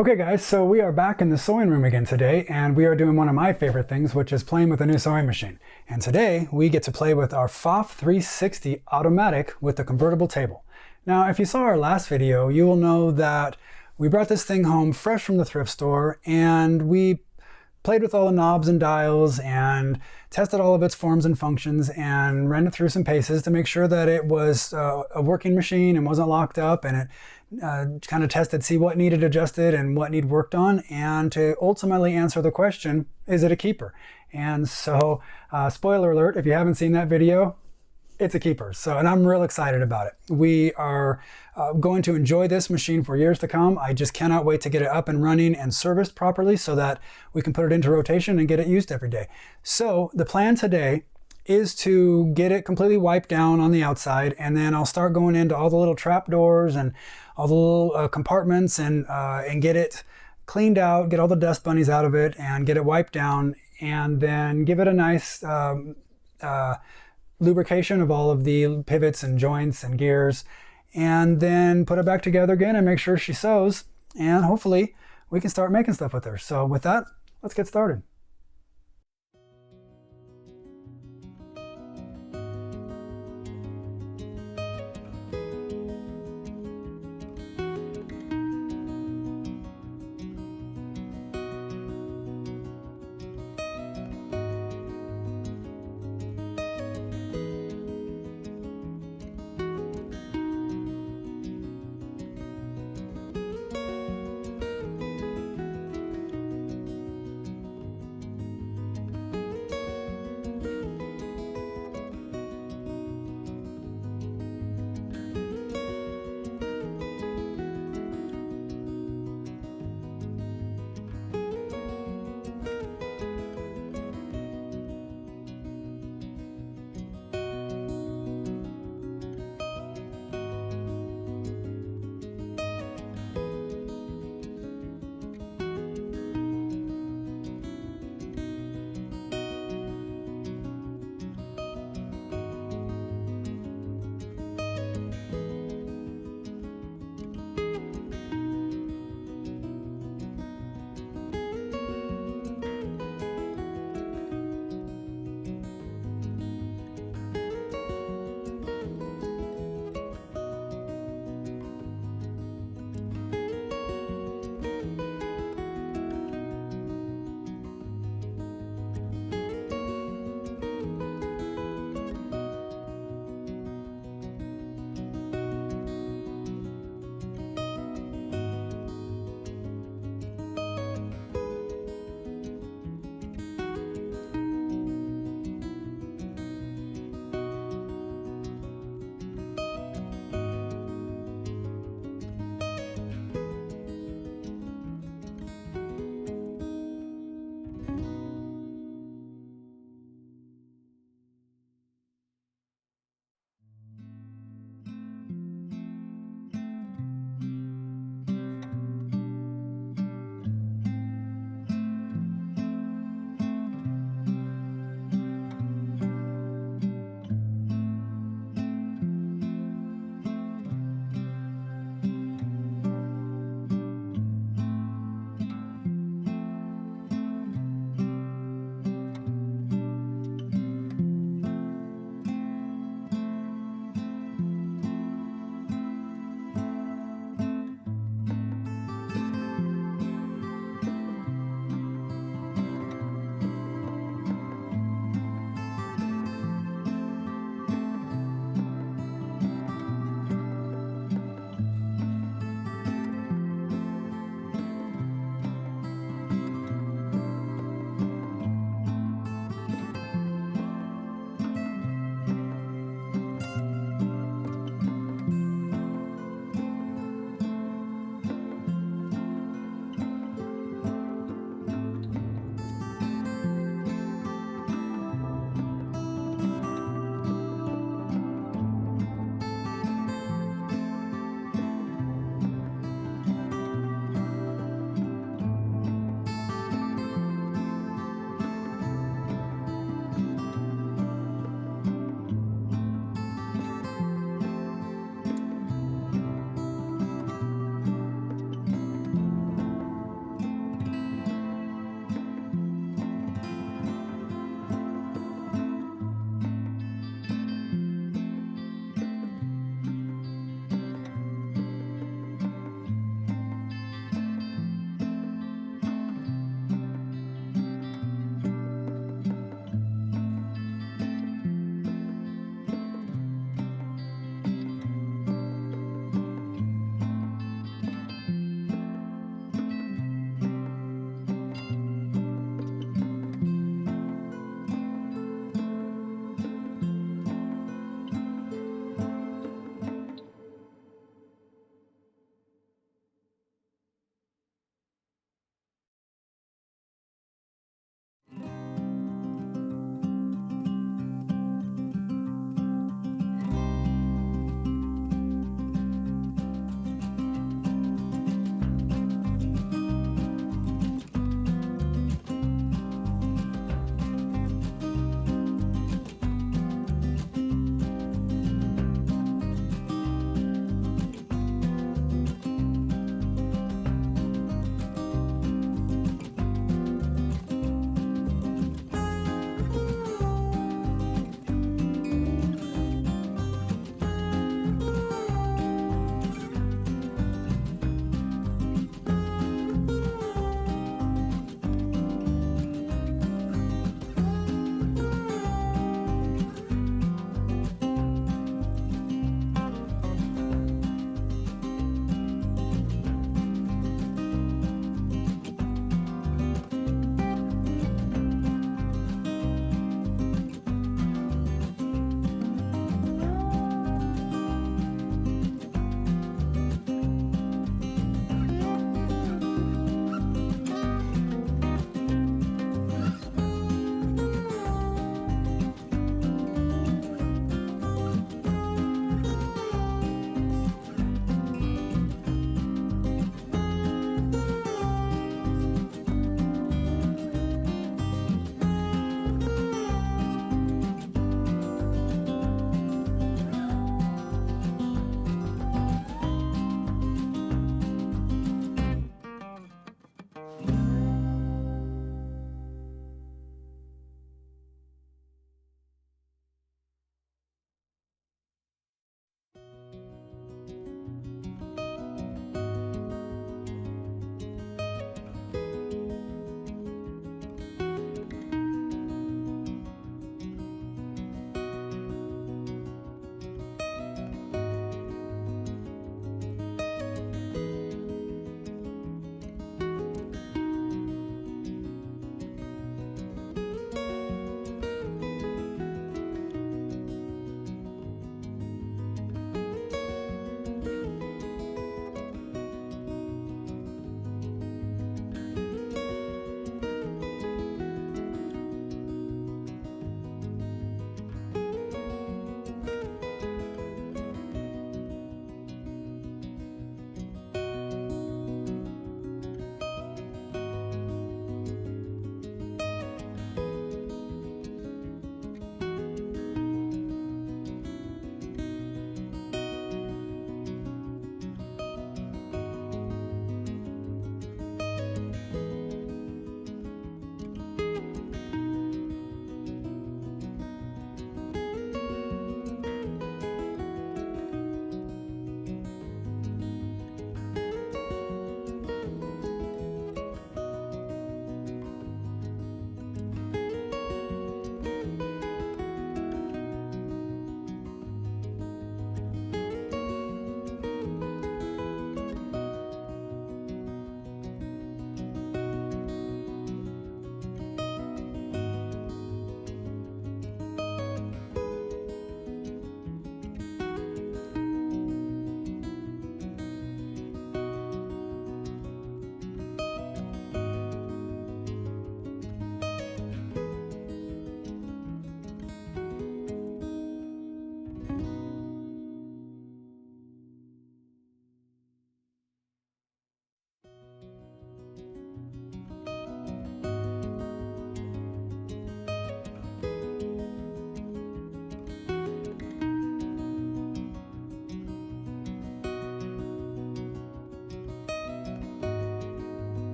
Okay guys, so we are back in the sewing room again today, and we are doing one of my favorite things, which is playing with a new sewing machine. And today we get to play with our Pfaff 360 automatic with the convertible table. Now if you saw our last video, you will know that we brought this thing home fresh from the thrift store, and we played with all the knobs and dials and tested all of its forms and functions and ran it through some paces to make sure that it was a working machine and wasn't locked up, and it kind of tested, see what needed adjusted and what needed worked on, and to ultimately answer the question, is it a keeper? And so, spoiler alert, if you haven't seen that video, it's a keeper. So, and I'm real excited about it. We are going to enjoy this machine for years to come. I just cannot wait to get it up and running and serviced properly so that we can put it into rotation and get it used every day. So the plan today is to get it completely wiped down on the outside, and then I'll start going into all the little trap doors and all the little compartments and get it cleaned out, get all the dust bunnies out of it, and get it wiped down, and then give it a nice lubrication of all of the pivots and joints and gears, and then put it back together again and make sure she sews, and hopefully we can start making stuff with her. So with that, let's get started.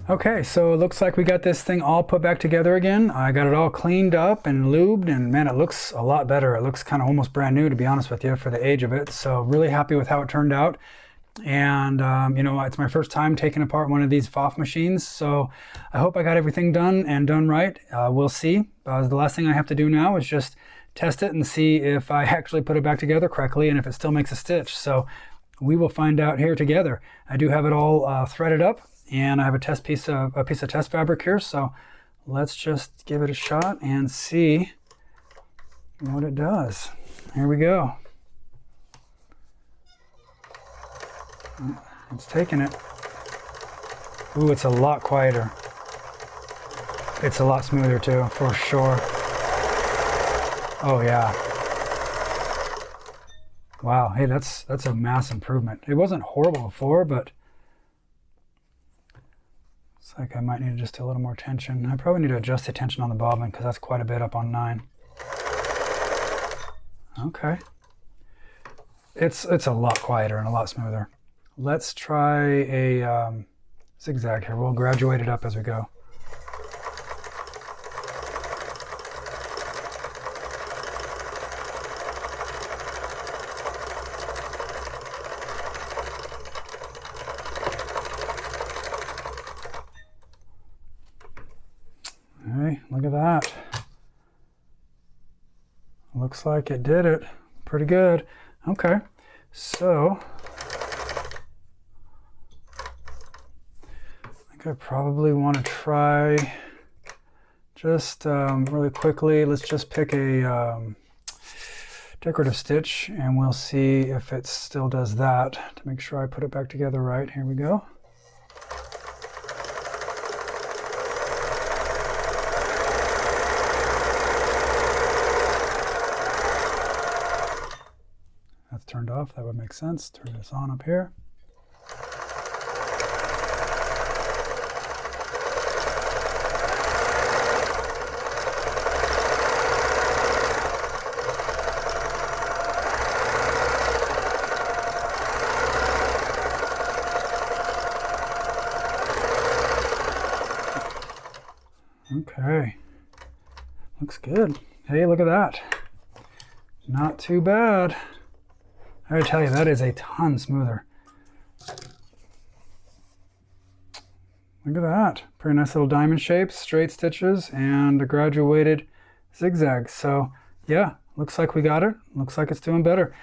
Okay, so it looks like we got this thing all put back together again. I got it all cleaned up and lubed, and man, it looks a lot better. It looks kind of almost brand new, to be honest with you, for the age of it. So really happy with how it turned out. And you know, it's my first time taking apart one of these Pfaff machines, so I hope I got everything done and done right. We'll see. The last thing I have to do now is just test it and see if I actually put it back together correctly and if it still makes a stitch. So we will find out here together. I do have it all threaded up, and I have a piece of test fabric here, so let's just give it a shot and see what it does. Here we go. It's taking it. Ooh, it's a lot quieter. It's a lot smoother too, for sure. Oh yeah. Wow, hey, that's a mass improvement. It wasn't horrible before, but it's like I might need just a little more tension. I probably need to adjust the tension on the bobbin because that's quite a bit up on 9. Okay. It's a lot quieter and a lot smoother. Let's try a zigzag here. We'll graduate it up as we go. Hey, look at that. Looks like it did it. Pretty good. Okay, so I probably want to try just really quickly. Let's just pick a decorative stitch and we'll see if it still does that to make sure I put it back together right. Here we go. That's turned off. That would make sense. Turn this on up here. Okay, looks good. Hey, look at that. Not too bad. I gotta tell you, that is a ton smoother. Look at that. Pretty nice little diamond shapes, straight stitches, and a graduated zigzag. So yeah, looks like we got it. Looks like it's doing better.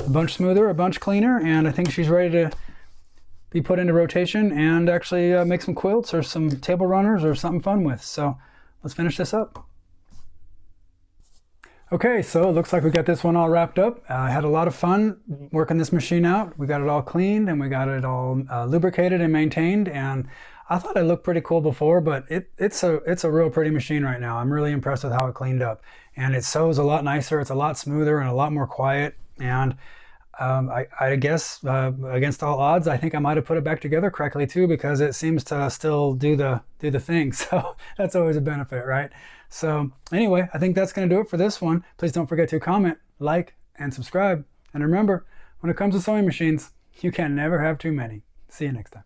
A bunch smoother, a bunch cleaner, and I think she's ready to be put into rotation and actually make some quilts or some table runners or something fun with. So let's finish this up. Okay, so it looks like we got this one all wrapped up. I had a lot of fun working this machine out. We got it all cleaned and we got it all lubricated and maintained, and I thought it looked pretty cool before, but it's a real pretty machine right now. I'm really impressed with how it cleaned up, and it sews a lot nicer. It's a lot smoother and a lot more quiet, and I guess against all odds, I think I might have put it back together correctly too, because it seems to still do the thing. So that's always a benefit, right? So anyway, I think that's going to do it for this one. Please don't forget to comment, like, and subscribe. And remember, when it comes to sewing machines, you can never have too many. See you next time.